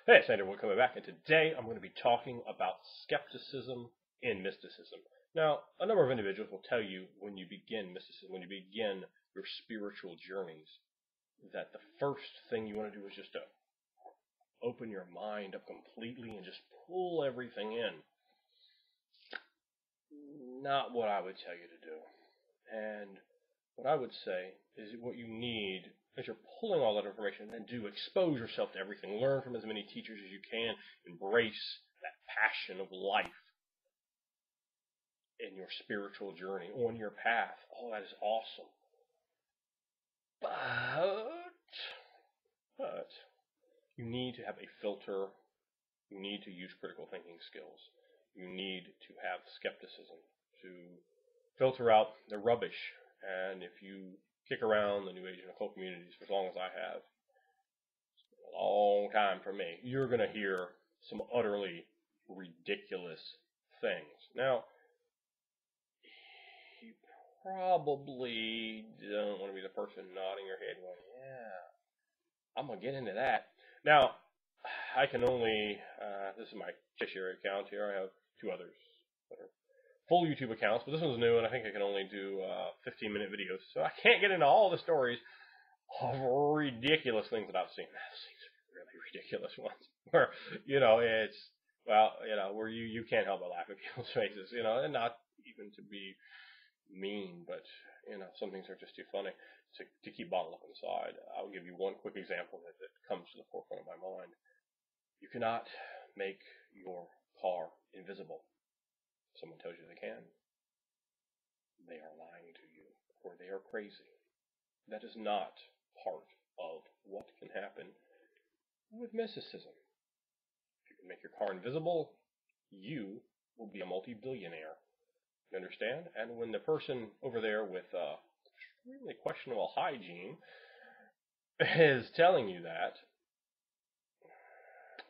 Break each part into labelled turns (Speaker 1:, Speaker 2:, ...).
Speaker 1: Hey, it's Andrew, coming back, and today I'm going to be talking about skepticism in mysticism. Now, a number of individuals will tell you when you begin mysticism, when you begin your spiritual journeys, that the first thing you want to do is just to open your mind up completely and just pull everything in. Not what I would tell you to do. And what I would say is what you need as you're pulling all that information, then do expose yourself to everything. Learn from as many teachers as you can. Embrace that passion of life in your spiritual journey, on your path. Oh, that is awesome. But you need to have a filter. You need to use critical thinking skills. You need to have skepticism to filter out the rubbish. And if you kick around the New Age and occult communities for as long as I have, it's been a long time for me, you're going to hear some utterly ridiculous things. Now, you probably don't want to be the person nodding your head going, yeah, I'm going to get into that. Now, I can only, this is my Cheshire account here. I have two others that are full YouTube accounts, but this one's new, and I think I can only do 15-minute videos, so I can't get into all the stories of ridiculous things that I've seen. I've seen some really ridiculous ones where, it's, where you can't help but laugh at people's faces, and not even to be mean, but, some things are just too funny to keep bottled up inside. I'll give you one quick example that comes to the forefront of my mind. You cannot make your car invisible. Someone tells you they can. They are lying to you, or they are crazy. That is not part of what can happen with mysticism. If you can make your car invisible, you will be a multi-billionaire. You understand? And when the person over there with extremely questionable hygiene is telling you that,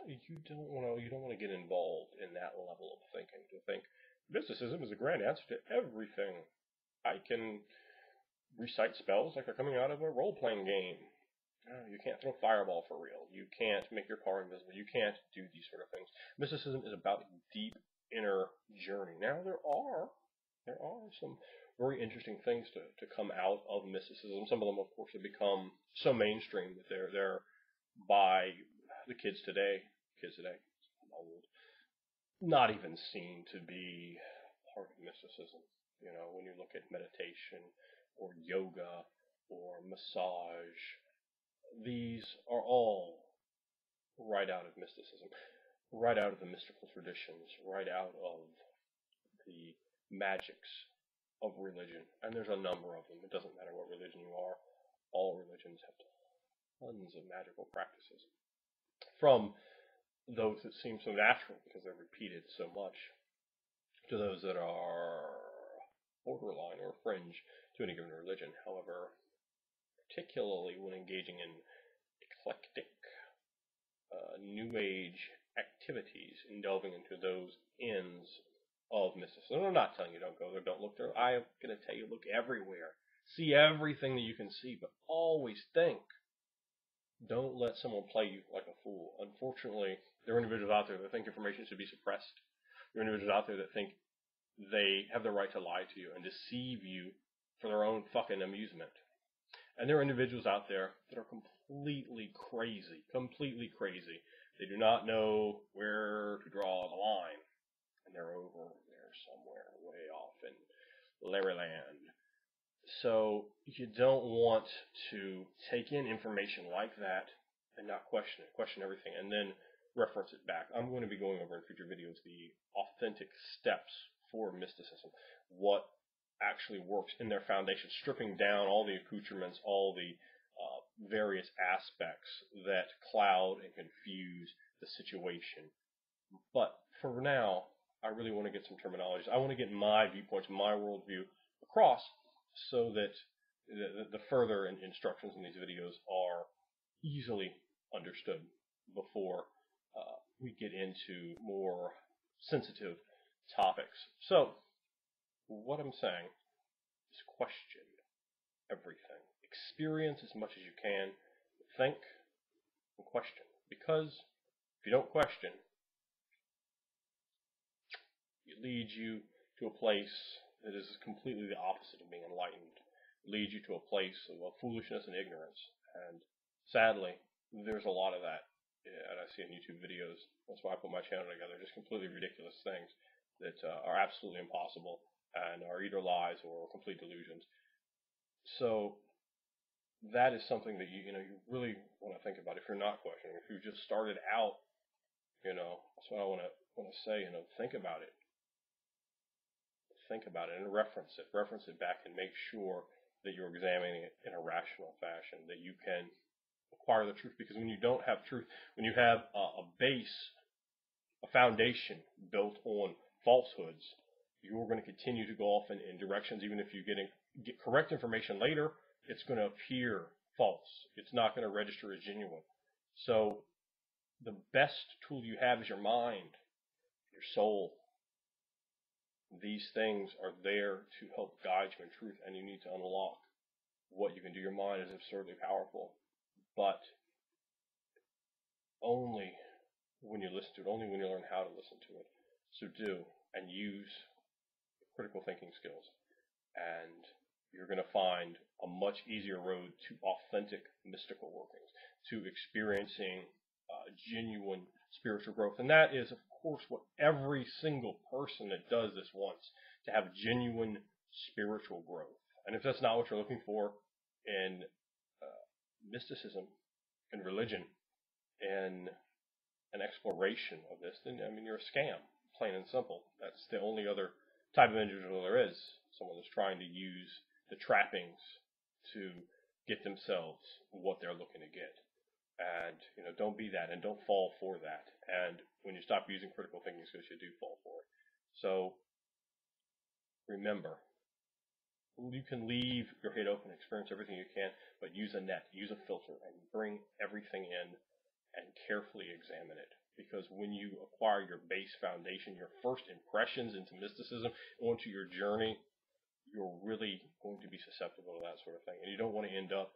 Speaker 1: you don't want to get involved in that level of thinking. To think mysticism is a grand answer to everything. I can recite spells like they're coming out of a role-playing game. You can't throw fireball for real. You can't make your car invisible. You can't do these sort of things. Mysticism is about a deep inner journey. Now, there are some very interesting things to come out of mysticism. Some of them, of course, have become so mainstream that they're by the kids today, old, not even seen to be part of mysticism. When you look at meditation or yoga or massage, these are all right out of mysticism, right out of the mystical traditions, right out of the magics of religion. And there's a number of them. It doesn't matter what religion you are. All religions have tons of magical practices. From those that seem so natural because they're repeated so much, to those that are borderline or fringe to any given religion. However, particularly when engaging in eclectic New Age activities and delving into those ends of mysticism. I'm not telling you don't go there, don't look there. I'm going to tell you look everywhere. See everything that you can see, but always think. Don't let someone play you like a fool. Unfortunately, there are individuals out there that think information should be suppressed. There are individuals out there that think they have the right to lie to you and deceive you for their own fucking amusement. And there are individuals out there that are completely crazy. They do not know where to draw the line. And they're over there somewhere way off in Larryland. So you don't want to take in information like that and not question it. Question everything and then reference it back. I'm going to be going over in future videos the authentic steps for mysticism. What actually works in their foundation, stripping down all the accoutrements, all the various aspects that cloud and confuse the situation. But for now, I really want to get some terminology. I want to get my viewpoints, my worldview across so that the further instructions in these videos are easily understood before we get into more sensitive topics. So, what I'm saying is question everything. Experience as much as you can. Think and question. Because If you don't question, it leads you to a place that is completely the opposite of being enlightened. It leads you to a place of foolishness and ignorance. And sadly, there's a lot of that. And I see in YouTube videos, that's why I put my channel together, just completely ridiculous things that are absolutely impossible and are either lies or complete delusions. So that is something that you really want to think about if you're not questioning. If you just started out, that's what I want to say. Think about it. Think about it and reference it. Reference it back and make sure that you're examining it in a rational fashion, that you can acquire the truth. Because when you don't have truth, when you have a base, a foundation built on falsehoods, you're going to continue to go off in directions. Even if you get correct information later, it's going to appear false. It's not going to register as genuine. So the best tool you have is your mind, your soul. These things are there to help guide you in truth, and you need to unlock what you can do. Your mind is absurdly powerful, but only when you listen to it, only when you learn how to listen to it. So do and use critical thinking skills, and you're going to find a much easier road to authentic mystical workings, to experiencing genuine spiritual growth. And that is, of course, what every single person that does this wants, to have genuine spiritual growth. And if that's not what you're looking for in mysticism, in religion, in an exploration of this, then, you're a scam, plain and simple. That's the only other type of individual there is, someone that's trying to use the trappings to get themselves what they're looking to get. And, don't be that, and don't fall for that. And when you stop using critical thinking skills, you do fall for it. So, remember, you can leave your head open, experience everything you can, but use a net, use a filter, and bring everything in and carefully examine it. Because when you acquire your base foundation, your first impressions into mysticism, onto your journey, you're really going to be susceptible to that sort of thing. And you don't want to end up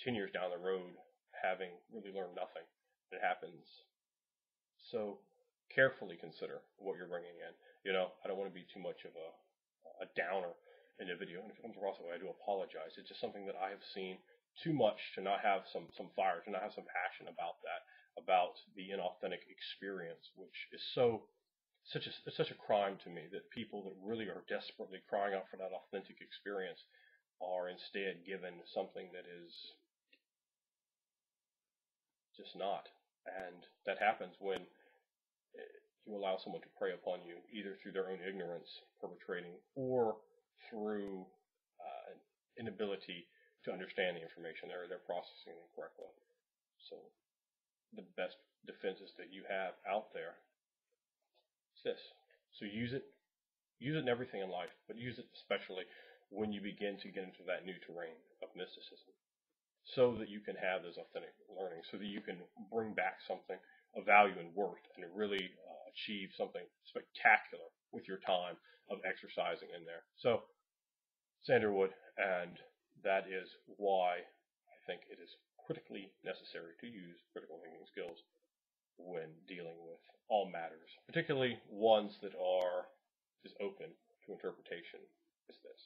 Speaker 1: 10 years down the road having really learned nothing. It happens. So carefully consider what you're bringing in. I don't want to be too much of a downer in the video. And if it comes across that way, I do apologize. It's just something that I have seen too much to not have some fire, to not have some passion about that, about the inauthentic experience, which is such a crime to me, that people that really are desperately crying out for that authentic experience are instead given something that is just not. And that happens when you allow someone to prey upon you, either through their own ignorance, perpetrating, or through an inability to understand the information they're processing incorrectly. So the best defenses that you have out there is this. So use it in everything in life, but use it especially when you begin to get into that new terrain of mysticism, so that you can have those authentic learnings, so that you can bring back something of value and worth, and really achieve something spectacular with your time of exercising in there. So, Sanderwood, and that is why I think it is critically necessary to use critical thinking skills when dealing with all matters, particularly ones that are as open to interpretation as this.